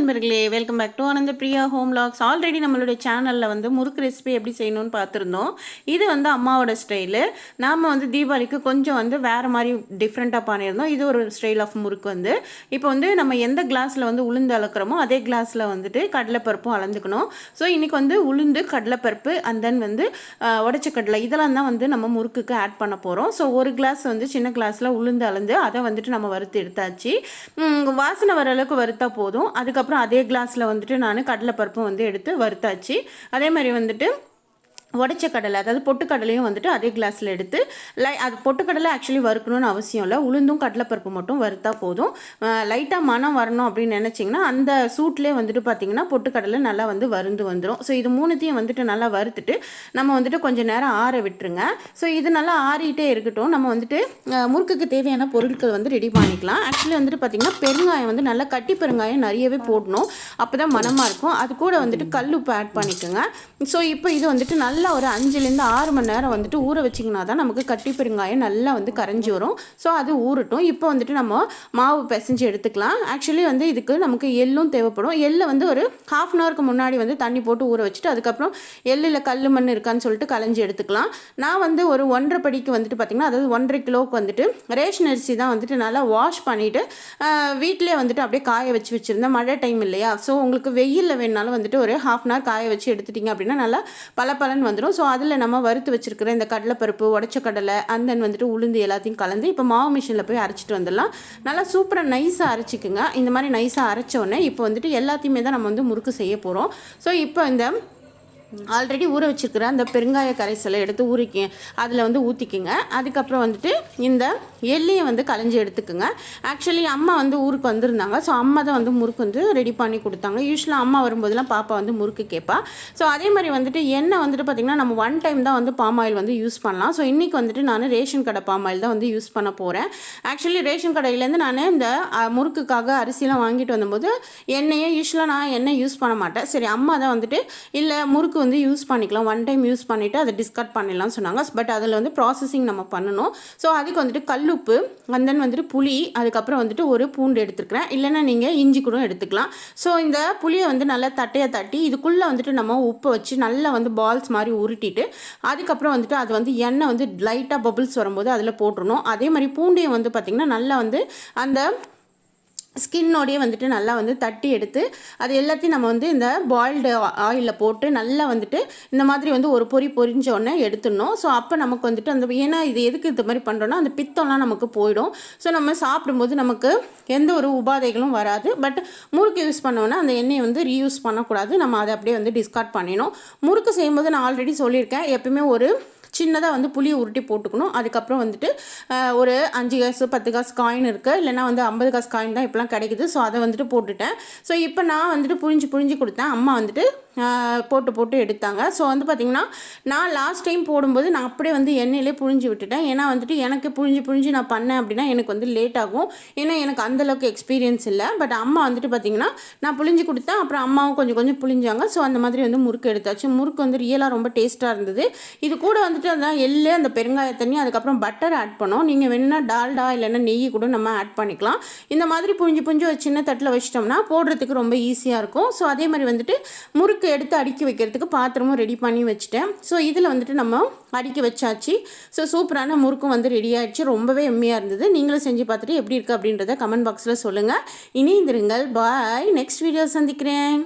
நண்பர்களே, welcome back to Ananda Priya home vlogs. Already நம்மளுடைய சேனலில் வந்து முறுக்கு ரெசிபி எப்படி செய்யணும்னு பார்த்துருந்தோம். இது வந்து அம்மாவோட ஸ்டைலு. நாம் வந்து தீபாவளிக்கு கொஞ்சம் வந்து வேறு மாதிரி டிஃப்ரெண்ட்டாக பண்ணியிருந்தோம். இது ஒரு ஸ்டைல் ஆஃப் முறுக்கு வந்து இப்போ வந்து நம்ம எந்த கிளாஸில் வந்து உளுந்து அளக்குறோமோ அதே கிளாஸில் வந்துட்டு கடலைப்பருப்பும் அளந்துக்கணும். ஸோ இன்றைக்கி வந்து உளுந்து, கடலைப்பருப்பு அண்ட் தென் வந்து உடச்ச கடலை இதெல்லாம் தான் வந்து நம்ம முறுக்குக்கு ஆட் பண்ண போகிறோம். ஸோ ஒரு கிளாஸ் வந்து சின்ன கிளாஸில் உளுந்து அளந்து அதை வந்துட்டு நம்ம வறுத்து எடுத்தாச்சு. வாசனை வர அளவுக்கு வறுத்தா போதும். அதுக்கப்புறம் அதே கிளாஸில் வந்துட்டு நான் கடலைப்பருப்பும் வந்து எடுத்து வறுத்தாச்சு. அதே மாதிரி வந்துட்டு உடச்ச கடலை, அதாவது பொட்டுக்கடலையும் வந்துட்டு அதே கிளாஸில் எடுத்து அது பொட்டுக்கடலை ஆக்சுவலி வறுக்கணும்னு அவசியம் இல்லை. உளுந்தும் கடலைப்பருப்பு மட்டும் வறுத்தா போதும். லைட்டாக மனம் வரணும் அப்படின்னு நினச்சிங்கன்னா அந்த சூட்லேயே வந்துட்டு பார்த்திங்கன்னா பொட்டுக்கடலை நல்லா வந்து வறுந்து வந்துடும். ஸோ இது மூணுத்தையும் வந்துட்டு நல்லா வறுத்துட்டு நம்ம வந்துட்டு கொஞ்சம் நேரம் ஆற விட்டுருங்க. ஸோ இது நல்லா ஆறிட்டே இருக்கட்டும். நம்ம வந்துட்டு முறுக்குக்கு தேவையான பொருட்கள் வந்து ரெடி பண்ணிக்கலாம். ஆக்சுவலி வந்துட்டு பார்த்திங்கன்னா பெருங்காயம் வந்து நல்லா கட்டி பெருங்காயம் நிறையவே போடணும். அப்போ தான் மனமாக இருக்கும். அது கூட வந்துட்டு கல் உப்பு ஆட் பண்ணிக்கோங்க. ஸோ இப்போ இது வந்துட்டு நல்லா ஒரு 5லேருந்து 6 மணி நேரம் வந்துட்டு ஊற வச்சிங்கன்னா தான் நமக்கு கட்டி பெருங்காயம் நல்லா வந்து கரைஞ்சி வரும். ஸோ அது ஊறட்டும். இப்போ வந்துட்டு நம்ம மாவு பிசைஞ்சு எடுத்துக்கலாம். ஆக்சுவலி வந்து இதுக்கு நமக்கு எள்ளும் தேவைப்படும். எள்ளை வந்து ஒரு ½ அன் ஹவருக்கு முன்னாடி வந்து தண்ணி போட்டு ஊற வச்சுட்டு அதுக்கப்புறம் எள்ளில் கல் மண் இருக்கான்னு சொல்லிட்டு களைஞ்சி எடுத்துக்கலாம். நான் வந்து ஒரு 1.5 படிக்கு வந்துட்டு பார்த்திங்கன்னா, அதாவது 1.5 கிலோவுக்கு வந்துட்டு ரேஷன் அரிசி தான் வந்துட்டு நல்லா வாஷ் பண்ணிவிட்டு வீட்டிலே வந்துட்டு அப்படியே காய வச்சுருந்தேன். மழை டைம் இல்லையா, ஸோ உங்களுக்கு வெயிலில் வேணுனாலும் வந்துட்டு ஒரு ½ அன் ஹவர் காய வச்சு எடுத்துட்டிங்க அப்படின்னா நல்லா பலன்னு வந்துடும். ஸோ அதில் நம்ம வறுத்து வச்சுருக்கிற இந்த கடலைப்பருப்பு, உடச்ச கடலை அண்ட் தென் வந்துட்டு உளுந்து எல்லாத்தையும் கலந்து இப்போ மாவு மிஷினில் போய் அரைச்சிட்டு வந்துடலாம். நல்லா சூப்பராக நைஸாக அரைச்சிக்குங்க. இந்த மாதிரி நைஸாக அரைச்சோடனே இப்போ வந்துட்டு எல்லாத்தையுமே தான் நம்ம வந்து முறுக்கு செய்ய போகிறோம். ஸோ இப்போ இந்த ஆல்ரெடி ஊற வச்சுருக்கிற அந்த பெருங்காய கரைசலை எடுத்து அதில் வந்து ஊற்றிக்கிங்க. அதுக்கப்புறம் வந்துட்டு இந்த எள்ளியை வந்து களைஞ்சி எடுத்துக்குங்க. ஆக்சுவலி அம்மா வந்து ஊருக்கு வந்திருந்தாங்க. ஸோ அம்மா தான் வந்து முறுக்கு வந்து ரெடி பண்ணி கொடுத்தாங்க. யூஸ்வலாக அம்மா வரும்போதெல்லாம் பாப்பா வந்து முறுக்கு கேட்பா. ஸோ அதே மாதிரி வந்துட்டு எண்ணெய் வந்துட்டு பார்த்திங்கன்னா நம்ம 1 டைம் தான் வந்து பாம் ஆயில் வந்து யூஸ் பண்ணலாம். ஸோ இன்றைக்கி வந்துட்டு நான் ரேஷன் கடை பாம் ஆயில் தான் வந்து யூஸ் பண்ண போகிறேன். ஆக்சுவலி ரேஷன் கடையிலேருந்து நான் இந்த முறுக்குக்காக அரிசிலாம் வாங்கிட்டு வந்தபோது எண்ணெயை யூஸ்வலாக நான் எண்ணெய் யூஸ் பண்ண மாட்டேன். சரி அம்மா தான் வந்துட்டு இல்லை முறுக்கு வந்து யூஸ் பண்ணிக்கலாம், 1 டைம் யூஸ் பண்ணிவிட்டு அதை டிஸ்கார்ட் பண்ணிடலாம் சொன்னாங்க. பட் அதில் வந்து ப்ராசஸிங் நம்ம பண்ணணும். ஸோ அதுக்கு வந்துட்டு கல்லுப்பு அண்ட் தென் வந்துட்டு புளி, அதுக்கப்புறம் வந்துட்டு ஒரு பூண்டு எடுத்துக்கிறேன். இல்லைன்னா நீங்கள் இஞ்சி கூட எடுத்துக்கலாம். ஸோ இந்த புளியை வந்து நல்லா தட்டையாக தட்டி இதுக்குள்ளே வந்துட்டு நம்ம உப்பை வச்சு நல்லா வந்து பால்ஸ் மாதிரி உருட்டிட்டு அதுக்கப்புறம் வந்துட்டு அது வந்து எண்ணெய் வந்து லைட்டாக பபிள்ஸ் வரும்போது அதில் போட்டுடணும். அதே மாதிரி பூண்டையும் வந்து பார்த்திங்கன்னா நல்லா வந்து அந்த ஸ்கின்னோடையே வந்துட்டு நல்லா வந்து தட்டி எடுத்து அது எல்லாத்தையும் நம்ம வந்து இந்த பாயில்டு ஆயிலில் போட்டு நல்லா வந்துட்டு இந்த மாதிரி வந்து ஒரு பொரிஞ்ச உடனே எடுத்துடணும். ஸோ அப்போ நமக்கு வந்துட்டு அந்த ஏன்னா இது எதுக்கு இந்த மாதிரி பண்ணுறோன்னா அந்த பித்தம்லாம் நமக்கு போயிடும். ஸோ நம்ம சாப்பிடும்போது நமக்கு எந்த ஒரு உபாதைகளும் வராது. பட் முறுக்கு யூஸ் பண்ணோன்னா அந்த எண்ணெயை வந்து ரீயூஸ் பண்ணக்கூடாது. நம்ம அதை அப்படியே வந்து டிஸ்கார்ட் பண்ணிடணும். முறுக்கு செய்யும்போது நான் ஆல்ரெடி சொல்லியிருக்கேன், எப்பயுமே ஒரு சின்னதாக வந்து புளியை உருட்டி போட்டுக்கணும். அதுக்கப்புறம் வந்துட்டு ஒரு 5 காசு 10 காசு காயின் இருக்குது, இல்லைனா வந்து 50 காசு காயின் தான் இப்போலாம் கிடைக்குது. ஸோ அதை வந்துட்டு போட்டுட்டேன். ஸோ இப்போ நான் வந்துட்டு புழிஞ்சு கொடுத்தேன். அம்மா வந்துட்டு போட்டு எடுத்தாங்க. ஸோ வந்து பார்த்திங்கன்னா நான் லாஸ்ட் டைம் போடும்போது நான் அப்படியே வந்து எண்ணெயிலே புழிஞ்சு விட்டுட்டேன். ஏன்னா வந்துட்டு எனக்கு புழிஞ்சு நான் பண்ணேன் அப்படின்னா எனக்கு வந்து லேட் ஆகும். ஏன்னா எனக்கு அந்தளவுக்கு எக்ஸ்பீரியன்ஸ் இல்லை. பட் அம்மா வந்துட்டு பார்த்திங்கன்னா நான் புழிஞ்சு கொடுத்தேன், அப்புறம் அம்மாவும் கொஞ்சம் புழிஞ்சாங்க. ஸோ அந்த மாதிரி வந்து முறுக்கு எடுத்தாச்சு. முறுக்கு வந்து ரியலாக ரொம்ப டேஸ்ட்டாக இருந்தது. இது கூட வந்துட்டு அதான் எள்ளு, அந்த பெருங்காய தண்ணி, அதுக்கப்புறம் பட்டர் ஆட் பண்ணோம். நீங்கள் வேணுன்னா டால்டா இல்லைன்னா நெய் கூட நம்ம ஆட் பண்ணிக்கலாம். இந்த மாதிரி புழிஞ்சு ஒரு சின்ன தட்டில் வச்சிட்டோம்னா போடுறதுக்கு ரொம்ப ஈஸியாக இருக்கும். ஸோ அதே மாதிரி வந்துட்டு முறுக்கு எடுத்து அடுக்கி வைக்கிறதுக்கு பாத்திரமும் ரெடி பண்ணி வச்சுட்டேன். ஸோ இதில் வந்துட்டு நம்ம அடுக்கி வச்சாச்சு. ஸோ சூப்பரான முறுக்கும் வந்து ரெடி ஆகிடுச்சு. ரொம்பவே எம்மையாக இருந்தது. நீங்களும் செஞ்சு பார்த்துட்டு எப்படி இருக்குது அப்படின்றத கமெண்ட் பாக்ஸில் சொல்லுங்கள். இணைந்திருங்கள். பாய். நெக்ஸ்ட் வீடியோ சந்திக்கிறேன்.